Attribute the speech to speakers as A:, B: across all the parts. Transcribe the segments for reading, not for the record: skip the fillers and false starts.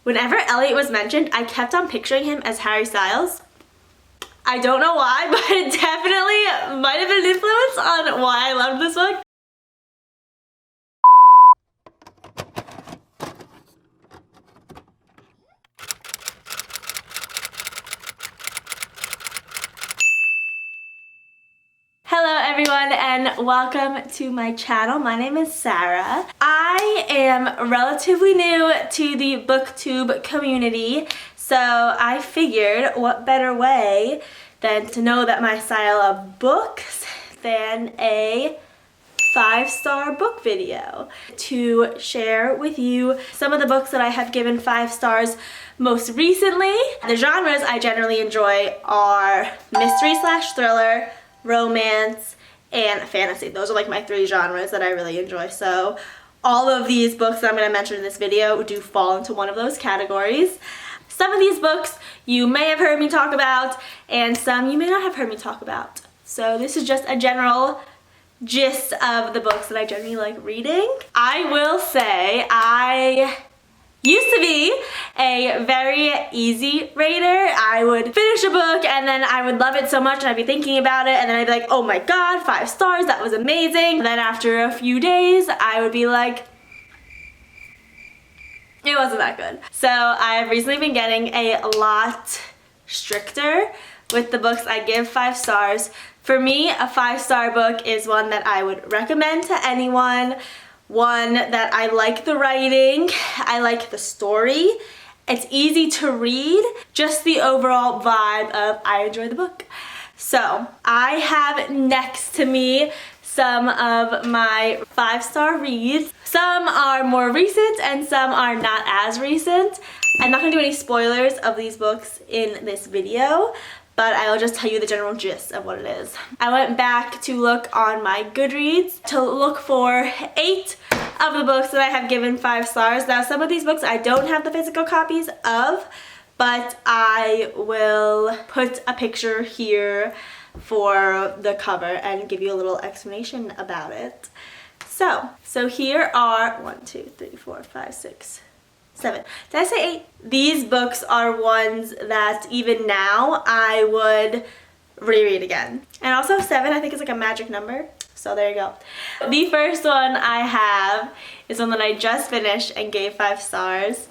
A: Whenever Elliot was mentioned, I kept on picturing him as Harry Styles. I don't know why, but it definitely might have been an influence on why I loved this book. Hello everyone and welcome to my channel. My name is Sarah. I am relatively new to the booktube community, so I figured what better way than to know that my style of books than a 5-star book video to share with you some of the books that I have given 5 stars most recently. The genres I generally enjoy are mystery / thriller, romance, and fantasy. Those are like my 3 genres that I really enjoy. So all of these books that I'm going to mention in this video do fall into one of those categories. Some of these books you may have heard me talk about, and some you may not have heard me talk about. So this is just a general gist of the books that I generally like reading. I will say I used to be a very easy reader. I would finish a book and then I would love it so much and I'd be thinking about it and then I'd be like, oh my god, 5 stars, that was amazing. And then after a few days, I would be like, it wasn't that good. So I've recently been getting a lot stricter with the books I give 5 stars. For me, a 5-star book is one that I would recommend to anyone. One that I like the writing, I like the story, it's easy to read, just the overall vibe of I enjoy the book. So I have next to me some of my 5-star reads. Some are more recent and some are not as recent. I'm not going to do any spoilers of these books in this video, but I will just tell you the general gist of what it is. I went back to look on my Goodreads to look for 8 of the books that I have given 5 stars. Now some of these books I don't have the physical copies of, but I will put a picture here for the cover and give you a little explanation about it. So here are 1, 2, 3, 4, 5, 6, 7. Did I say 8? These books are ones that even now I would reread again. And also 7 I think is like a magic number. So there you go. The first one I have is one that I just finished and gave 5 stars.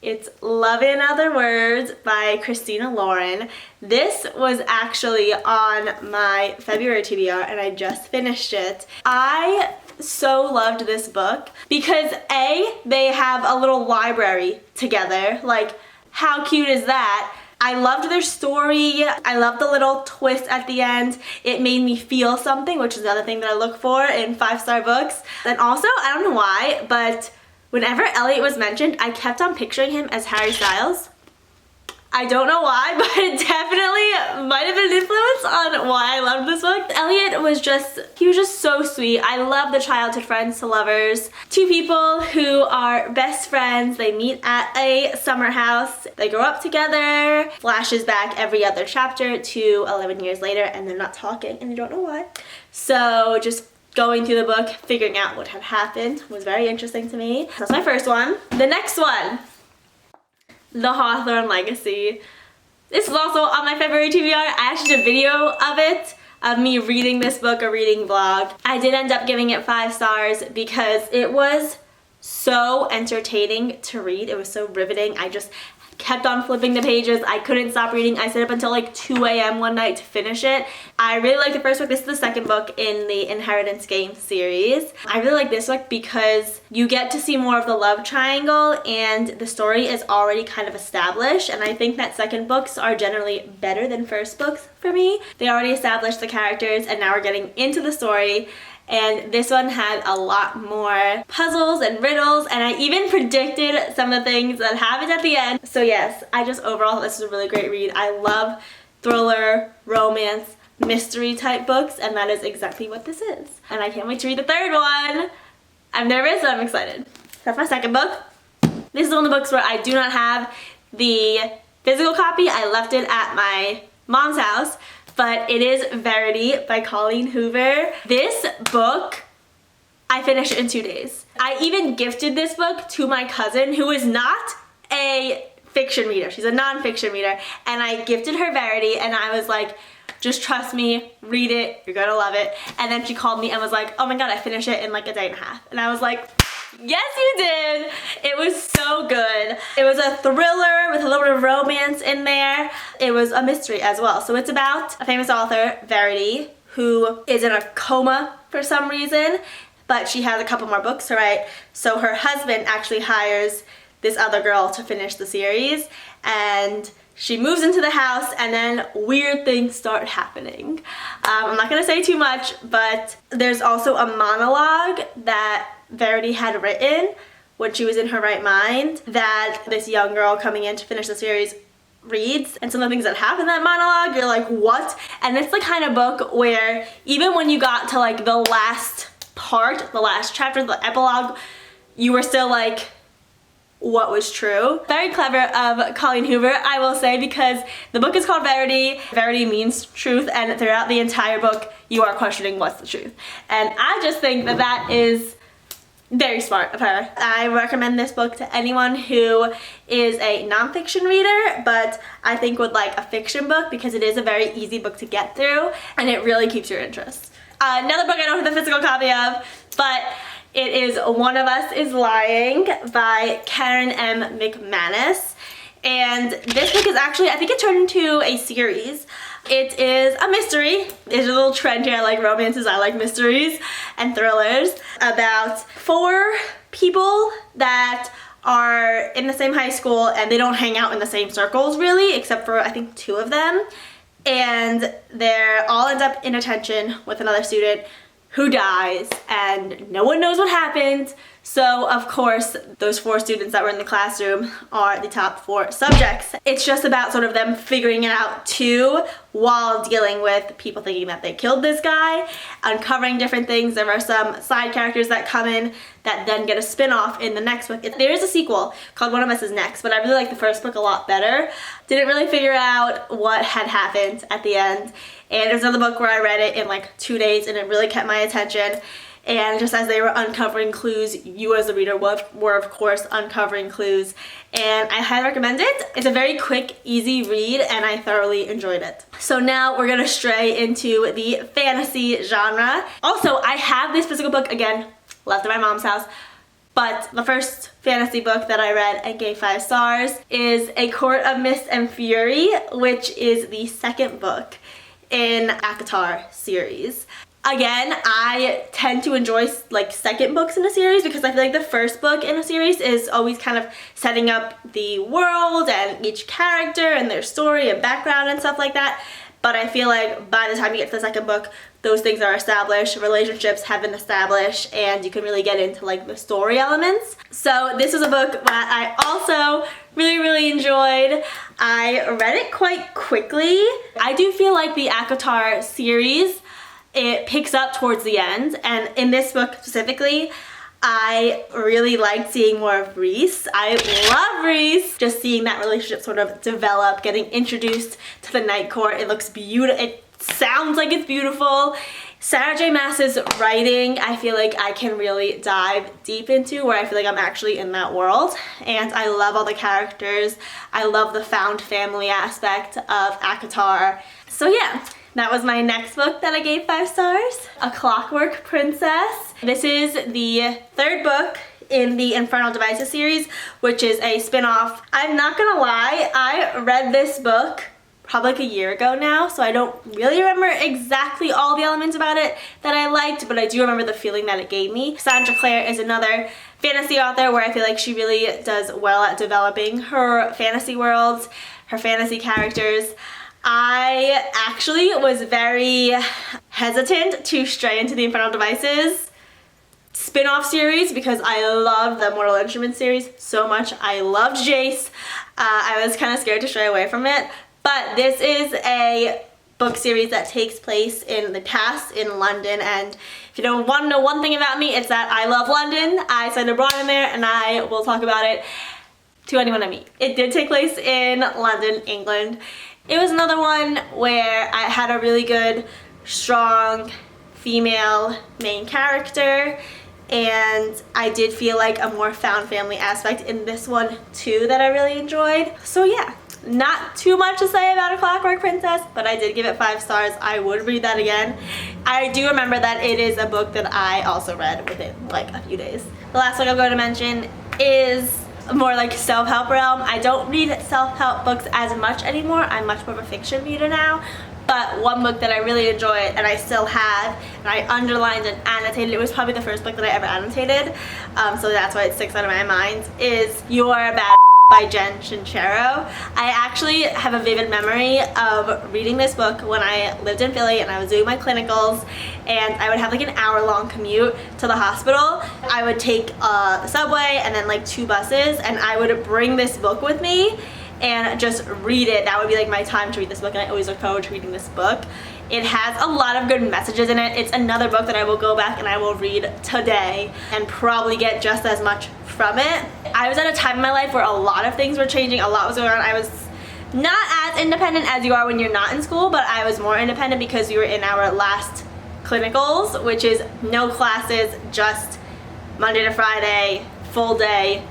A: It's Love in Other Words by Christina Lauren. This was actually on my February TBR and I just finished it. I so loved this book because A, they have a little library together. Like, how cute is that? I loved their story. I loved the little twist at the end. It made me feel something, which is another thing that I look for in 5-star books. And also, I don't know why, but whenever Elliot was mentioned, I kept on picturing him as Harry Styles. I don't know why, but it definitely might have been an influence on why I loved this book. Elliot was just so sweet. I love the childhood friends to lovers. 2 people who are best friends. They meet at a summer house. They grow up together. Flashes back every other chapter to 11 years later and they're not talking and they don't know why. So just going through the book, figuring out what had happened was very interesting to me. That's my first one. The next one, The Hawthorne Legacy. This is also on my February TBR. I actually did a video of it, of me reading this book, a reading vlog. I did end up giving it 5 stars because it was so entertaining to read. It was so riveting. I just kept on flipping the pages. I couldn't stop reading. I stayed up until like 2 a.m. one night to finish it. I really like the first book. This is the second book in the Inheritance Game series. I really like this book because you get to see more of the love triangle and the story is already kind of established, and I think that second books are generally better than first books for me. They already established the characters and now we're getting into the story. And this one had a lot more puzzles and riddles, and I even predicted some of the things that happened at the end. So yes, I just overall, this is a really great read. I love thriller, romance, mystery type books, and that is exactly what this is. And I can't wait to read the third one. I'm nervous, but I'm excited. That's my second book. This is one of the books where I do not have the physical copy. I left it at my mom's house. But it is Verity by Colleen Hoover. This book, I finished in 2 days. I even gifted this book to my cousin who is not a fiction reader. She's a nonfiction reader. And I gifted her Verity, and I was like, just trust me, read it, you're gonna love it. And then she called me and was like, oh my god, I finished it in like a day and a half. And I was like, yes you did! It was so good. It was a thriller with a little bit of romance in there. It was a mystery as well. So it's about a famous author, Verity, who is in a coma for some reason, but she has a couple more books to write. So her husband actually hires this other girl to finish the series, and she moves into the house, and then weird things start happening. I'm not gonna say too much, but there's also a monologue that Verity had written when she was in her right mind that this young girl coming in to finish the series reads, and some of the things that happen in that monologue, you're like, what? And it's the kind of book where even when you got to like the last part, the last chapter, the epilogue, you were still like, what was true. Very clever of Colleen Hoover, I will say, because the book is called Verity. Verity means truth, and throughout the entire book you are questioning what's the truth. And I just think that that is very smart of her. I recommend this book to anyone who is a nonfiction reader, but I think would like a fiction book, because it is a very easy book to get through and it really keeps your interest. Another book I don't have the physical copy of, but it is One of Us is Lying by Karen M. McManus. And this book is actually, I think it turned into a series. It is a mystery. There's a little trend here. I like romances, I like mysteries and thrillers, about 4 people that are in the same high school and they don't hang out in the same circles really, except for I think 2 of them. And they're all end up in attention with another student who dies, and no one knows what happened. So of course those 4 students that were in the classroom are the top 4 subjects. It's just about sort of them figuring it out too, while dealing with people thinking that they killed this guy, uncovering different things. There are some side characters that come in that then get a spin-off in the next book. There is a sequel called One of Us is Next, but I really like the first book a lot better. Didn't really figure out what had happened at the end. And it was another book where I read it in like 2 days and it really kept my attention. And just as they were uncovering clues, you as the reader were of course uncovering clues. And I highly recommend it. It's a very quick, easy read, and I thoroughly enjoyed it. So now we're gonna stray into the fantasy genre. Also, I have this physical book, again, left at my mom's house. But the first fantasy book that I read and gave 5 stars is A Court of Mist and Fury, which is the second book in ACOTAR series. Again, I tend to enjoy like second books in a series, because I feel like the first book in a series is always kind of setting up the world and each character and their story and background and stuff like that. But I feel like by the time you get to the second book, those things are established, relationships have been established, and you can really get into like the story elements. So this was a book that I also really enjoyed. I read it quite quickly. I do feel like the ACOTAR series, it picks up towards the end, and in this book specifically, I really liked seeing more of Reese. I love Reese. Just seeing that relationship sort of develop, getting introduced to the Night Court. It looks beautiful. It sounds like it's beautiful. Sarah J. Maas's writing, I feel like I can really dive deep into, where I feel like I'm actually in that world. And I love all the characters. I love the found family aspect of ACOTAR. So yeah. That was my next book that I gave 5 stars, A Clockwork Princess. This is the 3rd book in the Infernal Devices series, which is a spin-off. I'm not gonna lie, I read this book probably like a year ago now, so I don't really remember exactly all the elements about it that I liked, but I do remember the feeling that it gave me. Sandra Clare is another fantasy author where I feel like she really does well at developing her fantasy worlds, her fantasy characters. I actually was very hesitant to stray into the Infernal Devices spin-off series, because I love the Mortal Instruments series so much. I loved Jace. I was kind of scared to stray away from it, but this is a book series that takes place in the past in London, and if you don't want to know one thing about me, it's that I love London. I signed abroad in there, and I will talk about it to anyone I meet. It did take place in London, England. It was another one where I had a really good, strong female main character, and I did feel like a more found family aspect in this one too that I really enjoyed. So yeah, not too much to say about A Clockwork Princess, but I did give it 5 stars. I would read that again. I do remember that it is a book that I also read within like a few days. The last book I'm going to mention is more like self-help realm. I don't read self-help books as much anymore. I'm much more of a fiction reader now. But one book that I really enjoyed and I still have, and I underlined and annotated, it was probably the first book that I ever annotated, so that's why it sticks out of my mind, is Youre About by Jen Sincero. I actually have a vivid memory of reading this book when I lived in Philly and I was doing my clinicals, and I would have like an hour-long commute to the hospital. I would take the subway and then like 2 buses, and I would bring this book with me and just read it. That would be like my time to read this book, and I always look forward to reading this book. It has a lot of good messages in it. It's another book that I will go back and I will read today and probably get just as much from it. I was at a time in my life where a lot of things were changing, a lot was going on. I was not as independent as you are when you're not in school, but I was more independent because we were in our last clinicals, which is no classes, just Monday to Friday, full day,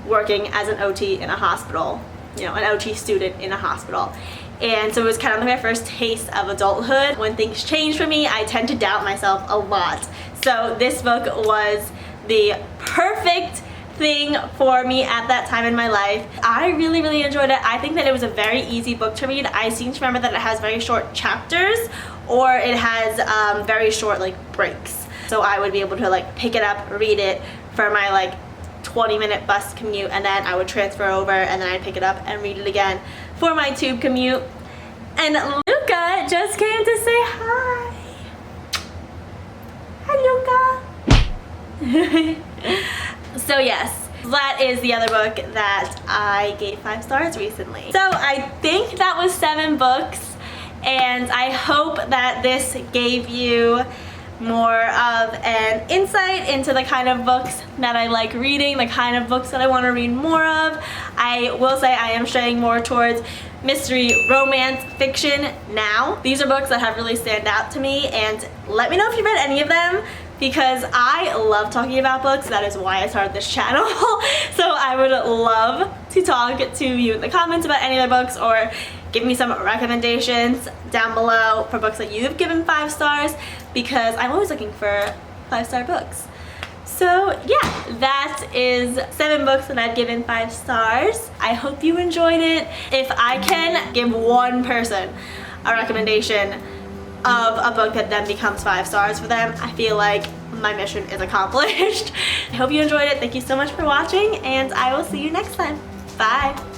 A: working as an OT in a hospital. You know, an OT student in a hospital. And so it was kind of like my first taste of adulthood. When things change for me, I tend to doubt myself a lot. So this book was the perfect thing for me at that time in my life. I really, really enjoyed it. I think that it was a very easy book to read. I seem to remember that it has very short chapters, or it has very short like breaks. So I would be able to like pick it up, read it for my like 20-minute bus commute, and then I would transfer over and then I'd pick it up and read it again for my tube commute. And Luca just came to say hi. Hi, Luca. So yes, that is the other book that I gave 5 stars recently. So I think that was 7 books, and I hope that this gave you more of an insight into the kind of books that I like reading, the kind of books that I want to read more of. I will say I am straying more towards mystery, romance, fiction now. These are books that have really stand out to me, and let me know if you've read any of them, because I love talking about books. That is why I started this channel. So I would love to talk to you in the comments about any of the books, or give me some recommendations down below for books that you've given 5 stars, because I'm always looking for 5-star books. So yeah, that is 7 books that I've given 5 stars. I hope you enjoyed it. If I can give one person a recommendation of a book that then becomes 5 stars for them, I feel like my mission is accomplished. I hope you enjoyed it. Thank you so much for watching, and I will see you next time. Bye.